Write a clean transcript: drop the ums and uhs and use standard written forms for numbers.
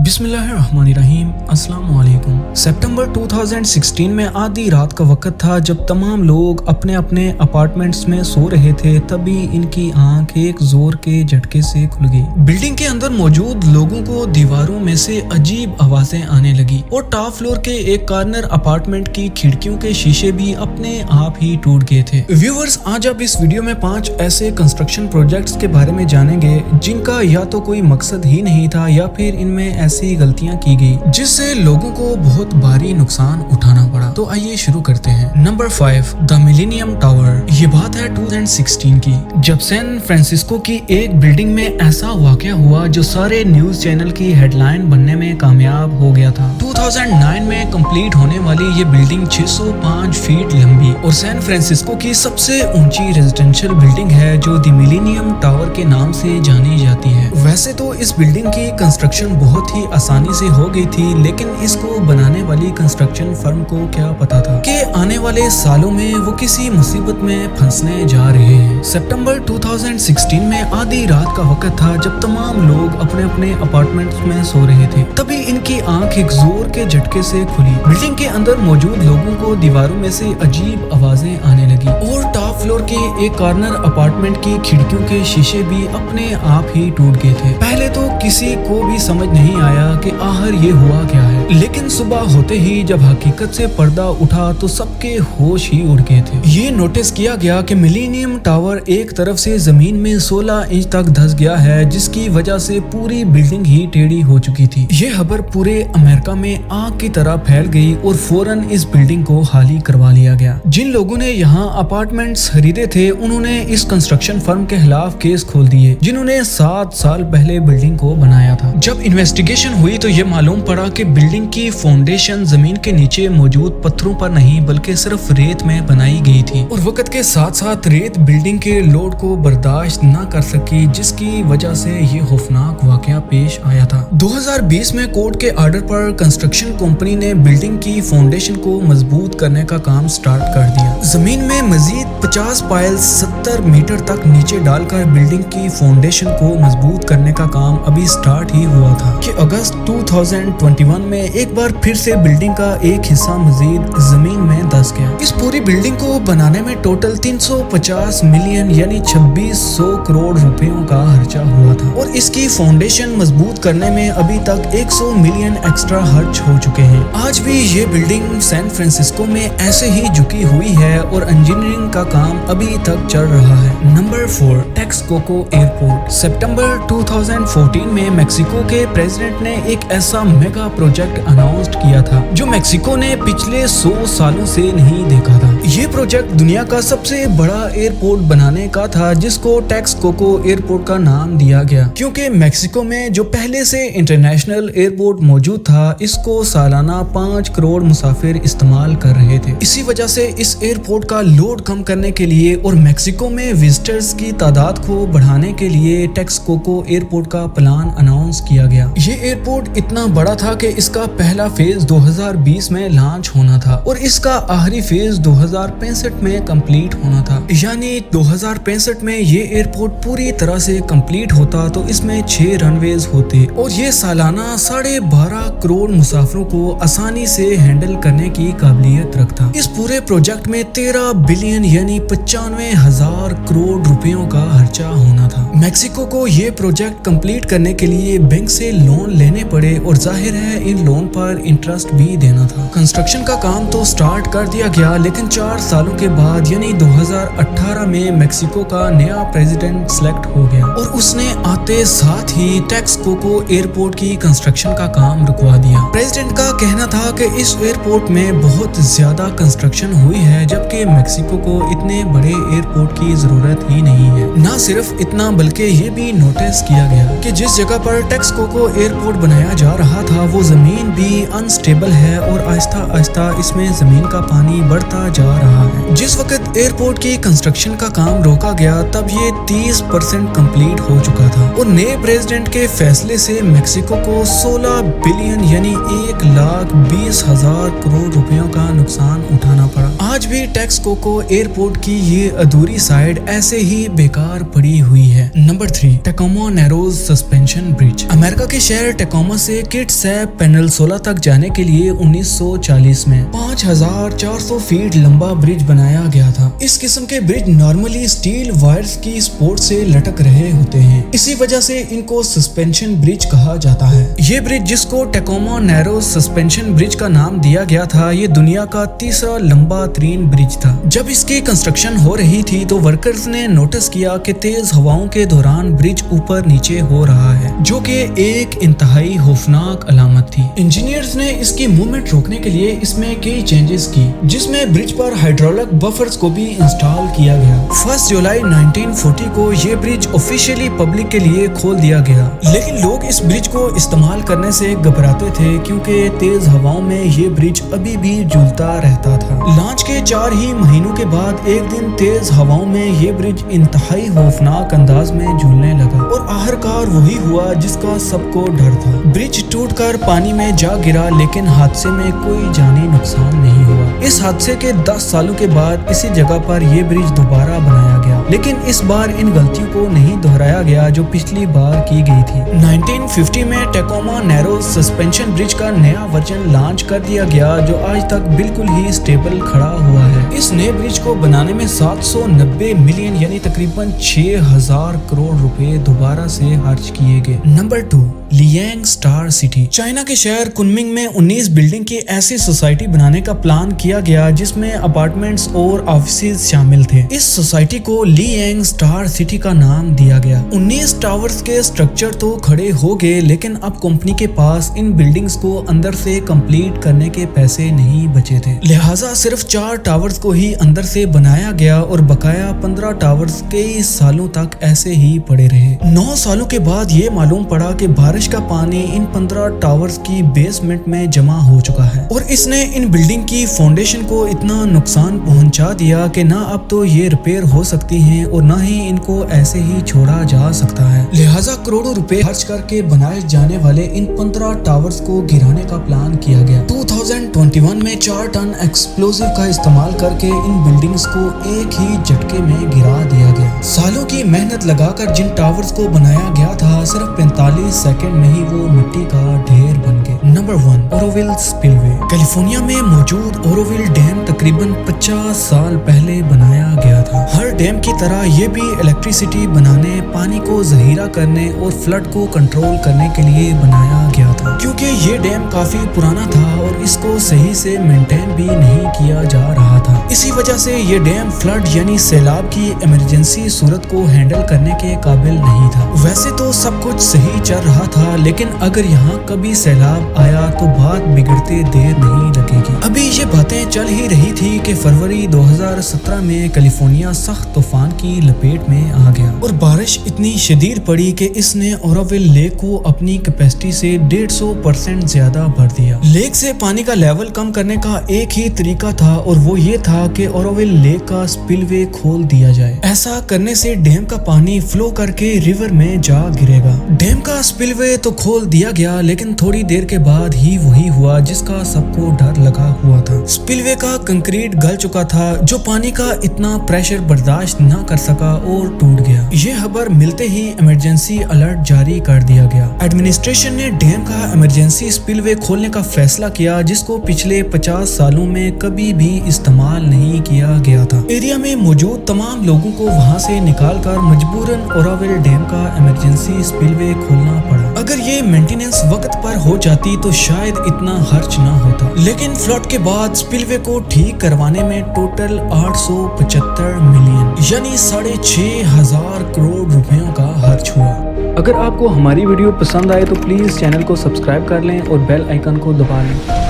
बिस्मिल्लाहिर्रहमानिर्रहीम। अस्सलाम वालेकुम। सितंबर 2016 में आधी रात का वक्त था जब तमाम लोग अपने अपने अपार्टमेंट्स में सो रहे थे, तभी इनकी आंख एक जोर के झटके से खुल गई। बिल्डिंग के अंदर मौजूद लोगों को दीवारों में से अजीब आवाजें आने लगी और टॉप फ्लोर के एक कॉर्नर अपार्टमेंट की खिड़कियों के शीशे भी अपने आप ही टूट गए थे। व्यूअर्स, आज आप इस वीडियो में 5 ऐसे कंस्ट्रक्शन प्रोजेक्ट्स के बारे में जानेंगे जिनका या तो कोई मकसद ही नहीं था या फिर इनमें ऐसी गलतियां की गई जिससे लोगों को बहुत भारी नुकसान उठाना पड़ा। तो आइए शुरू करते हैं। Number 5, the millennium tower. ये बात है 2016 की, जब सैन फ्रांसिस्को की एक बिल्डिंग में ऐसा वाकया हुआ जो सारे न्यूज चैनल की हेडलाइन बनने में कामयाब हो गया था। 2009 में कंप्लीट होने वाली ये बिल्डिंग 605 फीट लंबी और सैन फ्रांसिस्को की सबसे ऊंची रेजिडेंशियल बिल्डिंग है जो द मिलेनियम टावर के नाम से जानी जाती है। वैसे तो इस बिल्डिंग की कंस्ट्रक्शन बहुत ही आसानी से हो गई थी, लेकिन इसको बनाने वाली कंस्ट्रक्शन फर्म को क्या पता था कि आने वाले सालों में वो किसी मुसीबत में फंसने जा रहे हैं। सितंबर 2016 में आधी रात का वक्त था जब तमाम लोग अपने अपने अपार्टमेंट्स में सो रहे थे, तभी इनकी आंख एक जोर के झटके से खुली। बिल्डिंग के अंदर मौजूद लोगों को दीवारों में से अजीब आवाजें आने लगी और टॉप फ्लोर के एक कॉर्नर अपार्टमेंट की खिड़कियों के शीशे भी अपने आप ही टूट गए थे। पहले तो किसी को भी समझ नहीं आया कि आखिर ये हुआ क्या है, लेकिन सुबह होते ही जब हकीकत से पर्दा उठा तो सबके होश ही उड़ गए थे। ये नोटिस किया गया कि मिलेनियम टावर एक तरफ से जमीन में 16 इंच तक धंस गया है, जिसकी वजह से पूरी बिल्डिंग ही टेढ़ी हो चुकी थी। ये खबर पूरे अमेरिका में आग की तरह फैल गई और फौरन इस बिल्डिंग को खाली करवा लिया गया। जिन लोगों ने यहाँ अपार्टमेंट्स खरीदे थे उन्होंने इस कंस्ट्रक्शन फर्म के खिलाफ केस खोल दिए जिन्होंने 7 साल पहले बिल्डिंग को बनाया था। जब इन्वेस्टिगेशन हुई तो ये मालूम पड़ा कि बिल्डिंग की फाउंडेशन जमीन के नीचे मौजूद पत्थरों पर नहीं बल्कि सिर्फ रेत में बनाई गई थी और वक्त के साथ साथ रेत बिल्डिंग के लोड को बर्दाश्त न कर सकी, जिसकी वजह से ये खौफनाक वाकया पेश आया था। 2020 में कोर्ट के ऑर्डर पर कंस्ट्रक्शन कंपनी ने बिल्डिंग की फाउंडेशन को मजबूत करने का काम स्टार्ट कर दिया। जमीन में मजीद 50 पाइल 70 मीटर तक नीचे डालकर बिल्डिंग की फाउंडेशन को मजबूत करने का काम अभी स्टार्ट ही हुआ था कि अगस्त 2021 में एक बार फिर से बिल्डिंग का एक हिस्सा मजीद जमीन में धंस गया। इस पूरी बिल्डिंग को बनाने में टोटल 350 मिलियन यानी 2600 करोड़ रुपयों का खर्चा हुआ था और इसकी फाउंडेशन मजबूत करने में अभी तक 100 मिलियन एक्स्ट्रा खर्च हो चुके हैं। आज भी ये बिल्डिंग सैन फ्रांसिस्को में ऐसे ही झुकी हुई है और इंजीनियरिंग का काम अभी तक चल रहा है। Number 4, Texaco airport. सितंबर 2014 में मेक्सिको के प्रेसिडेंट ने एक ऐसा मेगा प्रोजेक्ट अनाउंस किया था जो मेक्सिको ने पिछले 100 सालों से नहीं देखा था। ये प्रोजेक्ट दुनिया का सबसे बड़ा एयरपोर्ट बनाने का था जिसको टेक्साको एयरपोर्ट का नाम दिया गया क्योंकि मेक्सिको में जो पहले से इंटरनेशनल एयरपोर्ट मौजूद था इसको सालाना 5 करोड़ मुसाफिर इस्तेमाल कर रहे थे। इसी वजह से इस एयरपोर्ट का लोड कम करने के लिए और मेक्सिको में विजिटर्स की तादाद को बढ़ाने के लिए टेक्साको एयरपोर्ट का प्लान अनाउंस किया गया। ये एयरपोर्ट इतना बड़ा था कि इसका पहला फेज 2020 में लॉन्च होना था और इसका आखिरी फेज 2065 में कंप्लीट होना था। यानी 2065 में ये एयरपोर्ट पूरी तरह से कंप्लीट होता तो इसमें 6 रनवेज होते और ये सालाना 12.5 करोड़ मुसाफिरों को आसानी से हैंडल करने की काबिलियत रखता। इस पूरे प्रोजेक्ट में 13 बिलियन यानी 95,000 करोड़ रुपयों का खर्चा होना था। मेक्सिको को ये प्रोजेक्ट कंप्लीट करने के लिए बैंक से लोन लेने पड़े और जाहिर है इन लोन पर इंटरेस्ट भी देना था। कंस्ट्रक्शन का काम तो स्टार्ट कर दिया गया, लेकिन 4 सालों के बाद यानी 2018 में मेक्सिको का नया प्रेसिडेंट सिलेक्ट हो गया और उसने आते साथ ही टेक्साको एयरपोर्ट की कंस्ट्रक्शन का काम रुकवा दिया। प्रेसिडेंट का कहना था कि इस एयरपोर्ट में बहुत ज्यादा कंस्ट्रक्शन हुई है जबकि मेक्सिको को इतने बड़े एयरपोर्ट की जरूरत ही नहीं है। न सिर्फ इतना बल्कि ये भी नोटिस किया गया कि जिस जगह पर टेक्साको एयरपोर्ट बनाया जा रहा था वो जमीन भी अनस्टेबल है और आहिस्ता आहिस्ता इसमें जमीन का पानी बढ़ता जा रहा है। जिस वक्त एयरपोर्ट की कंस्ट्रक्शन का काम रोका गया तब ये 30% कंप्लीट हो चुका था और नए प्रेसिडेंट के फैसले से मेक्सिको को 16 बिलियन यानी 1,20,000 करोड़ रुपयों का नुकसान उठाना पड़ा। आज भी टेक्साको एयरपोर्ट की ये अधूरी साइड ऐसे ही बेकार पड़ी हुई है। Number 3, Tacoma narrows suspension bridge. America के शहर टेकोमा से किटसैप पेनिनसुला तक जाने के लिए 1940 में 5400 फीट लंबा ब्रिज बनाया गया था। इस किस्म के ब्रिज नॉर्मली स्टील वायर्स की सपोर्ट से लटक रहे होते हैं, इसी वजह से इनको सस्पेंशन ब्रिज कहा जाता है। ये ब्रिज, जिसको टेकोमा नैरो सस्पेंशन ब्रिज का नाम दिया गया था, ये दुनिया का तीसरा लंबा तरीन ब्रिज था। जब इसकी कंस्ट्रक्शन हो रही थी तो वर्कर्स ने नोटिस किया कि तेज हवाओं के दौरान ब्रिज ऊपर नीचे हो रहा है, जो कि एक इंतहाई खौफनाक अलामत थी। इंजीनियर्स ने इसकी मूवमेंट रोकने के लिए इसमें कई चेंजेस की, जिसमें ब्रिज पर हाइड्रोलिक बफर्स को भी इंस्टॉल किया गया। 1 जुलाई 1940 को ये ब्रिज ऑफिशियली पब्लिक के लिए खोल दिया गया, लेकिन लोग इस ब्रिज को इस्तेमाल करने से घबराते थे क्योंकि तेज हवाओं में ये ब्रिज अभी भी झूलता रहता था। लॉन्च के 4 ही महीनों के बाद एक दिन तेज हवाओं में ये ब्रिज इंतहाई खौफनाक अंदाज में झूलने लगा और आखिरकार वही हुआ जिसका सबको डर था। ब्रिज टूटकर पानी में जा गिरा, लेकिन हादसे में कोई जानी नुकसान नहीं हुआ। इस हादसे के 10 सालों के बाद इसी जगह पर यह ब्रिज दोबारा बनाया गया, लेकिन इस बार इन गलतियों को नहीं दोहराया गया जो पिछली बार की गई थी। 1950 में टेकोमा नैरो सस्पेंशन ब्रिज का नया वर्जन लॉन्च कर दिया गया, जो आज तक बिल्कुल ही स्टेबल खड़ा हुआ है। इस नए ब्रिज को बनाने में 790 मिलियन यानी तकरीबन 6000 करोड़ रुपए दोबारा से खर्च किए गए। Number 2, Liang star city. China के शहर कुनमिंग में 19 बिल्डिंग की ऐसी सोसाइटी बनाने का प्लान किया गया जिसमें अपार्टमेंट्स और ऑफिसेज शामिल थे। इस सोसाइटी को लियांग स्टार सिटी का नाम दिया गया। 19 टावर्स के स्ट्रक्चर तो खड़े हो गए, लेकिन अब कंपनी के पास इन बिल्डिंग्स को अंदर से कंप्लीट करने के पैसे नहीं बचे थे, लिहाजा सिर्फ 4 टावर्स को ही अंदर से बनाया गया और बकाया 15 टावर्स कई सालों तक ऐसे ही पड़े रहे। 9 सालों के बाद ये मालूम पड़ा कि बारिश का पानी इन 15 टावर्स की बेसमेंट में जमा हो चुका है और इसने इन बिल्डिंग की फाउंडेशन को इतना नुकसान पहुंचा दिया कि ना अब तो ये रिपेयर हो सकती हैं और ना ही इनको ऐसे ही छोड़ा जा सकता है। लिहाजा करोड़ों रुपए खर्च करके बनाए जाने वाले इन 15 टावर्स को गिराने का प्लान किया गया। 2021 में 4 टन एक्सप्लोसिव का इस्तेमाल करके इन बिल्डिंग्स को एक ही झटके में गिरा दिया गया। सालों की मेहनत लगाकर जिन टावर्स को बनाया गया था, सिर्फ 45 सेकंड में ही वो मिट्टी का ढेर बन गए। Number 1, Auroville spillway. कैलिफोर्निया में मौजूद ओरोविल डैम तकरीबन 50 साल पहले बनाया गया था। हर डैम की तरह ये भी इलेक्ट्रिसिटी बनाने, पानी को जहीरा करने और फ्लड को कंट्रोल करने के लिए बनाया गया था। क्योंकि ये डैम काफी पुराना था और इसको सही से मेंटेन भी नहीं किया जा रहा था, इसी वजह से ये डैम फ्लड यानी सैलाब की इमरजेंसी सूरत को हैंडल करने के काबिल नहीं था। वैसे तो सब कुछ सही चल रहा था, लेकिन अगर यहाँ कभी सैलाब आया तो बात बिगड़ते देर नहीं लगेगी। अभी ये बातें चल ही रही थी कि फरवरी 2017 में कैलिफोर्निया सख्त तूफान की लपेट में आ गया और बारिश इतनी शदीद पड़ी कि इसने ओरोविल लेक को अपनी कैपेसिटी से 150% ज्यादा भर दिया। लेक से पानी का लेवल कम करने का एक ही तरीका था और वो ये था कि ओरोविल लेक का स्पिलवे खोल दिया जाए। ऐसा करने से डैम का पानी फ्लो करके रिवर में जा गिरेगा। डैम का स्पिलवे तो खोल दिया गया, लेकिन थोड़ी देर के बाद ही वही हुआ जिसका सबको डर लगा हुआ था। स्पिलवे का कंक्रीट गल चुका था, जो पानी का इतना प्रेशर बर्दाश्त न कर सका और टूट गया। ये खबर मिलते ही इमरजेंसी अलर्ट जारी कर दिया गया। एडमिनिस्ट्रेशन ने डैम का इमरजेंसी स्पिलवे खोलने का फैसला किया, जिसको पिछले 50 सालों में कभी भी इस्तेमाल नहीं किया गया था। एरिया में मौजूद तमाम लोगों को वहाँ से निकालकर मजबूरन ओरोविल डैम का इमरजेंसी स्पिलवे खोलना पड़ा। अगर ये मेंटेनेंस वक्त पर हो जाती तो शायद इतना खर्च ना होता, लेकिन फ्लड के बाद स्पिलवे को ठीक करवाने में टोटल 875 मिलियन यानी 6500 करोड़ रुपयों का खर्च हुआ। अगर आपको हमारी वीडियो पसंद आए तो प्लीज चैनल को सब्सक्राइब कर लें और बेल आइकन को दबा लें।